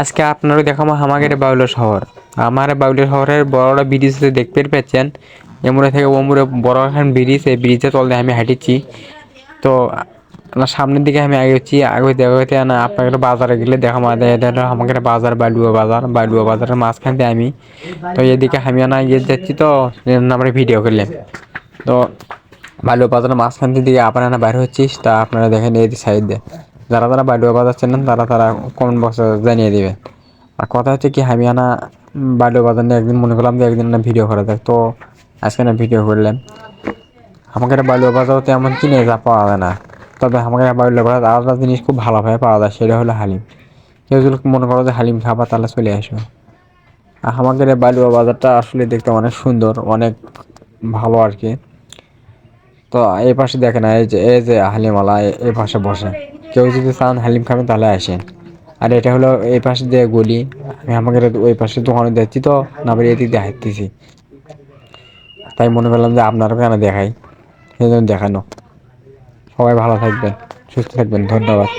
আজকে আপনারও দেখাবো আমাদের বাউলা শহর। আমার বাউলা শহরের বড় ব্রিজ দেখতে পাচ্ছেন, এমুরে থেকে ওমুরে বড় এখন ব্রিজ, এই ব্রিজের তল দিয়ে আমি হাঁটিছি। তো সামনের দিকে আমি আগে আগাইতে না আপনাকে বাজারে গেলে দেখা আমাকে বাজার বালুয়া বাজারের মাঝখান দিয়ে আমি তো এদিকে আমি না ইয়ে যাচ্ছি, তো আমরা ভিডিও করলাম। তো বালুয়া বাজারের মাঝখান দিয়ে আপনারা না বাইরে হচ্ছিস, তা আপনারা দেখেন এই সাইড দিয়ে যারা যারা বালুয়া বাজার চেনেন তারা কমেন্ট বক্সে জানিয়ে দিবেন। আর কথা হচ্ছে কি, আমি না বালুয়া বাজার নিয়ে একদিন মনে করলাম যে একদিন না ভিডিও করা যায়, তো আজকে না ভিডিও করলাম। আমাকে বালুয়া বাজারও তেমন কিনে যা পাওয়া যায় না, তবে আমাকে বালুয়া বাজার আলাদা জিনিস খুব ভালোভাবে পাওয়া যায়, সেটা হলো হালিম। কেউ যদি মনে করো যে হালিম খাবা তাহলে চলে আসো। আর আমাদের এই বালুয়া বাজারটা আসলে দেখতে অনেক সুন্দর, অনেক ভালো আর কি। তো এই পাশে দেখেন, এই যে হালিমওয়ালা এই পাশে বসে, কেউ যদি চান হালিম খাবেন তাহলে আসেন। আর এটা হলো এই পাশে দিয়ে গলি, আমি আমাকে ওই পাশে দোকানে দেখছি, তো না বলে এদিক দিয়ে হাঁটতেছি, তাই মনে করলাম যে আপনারও কেন দেখাই, সেই জন্য দেখানো। সবাই ভালো থাকবেন, সুস্থ থাকবেন, ধন্যবাদ।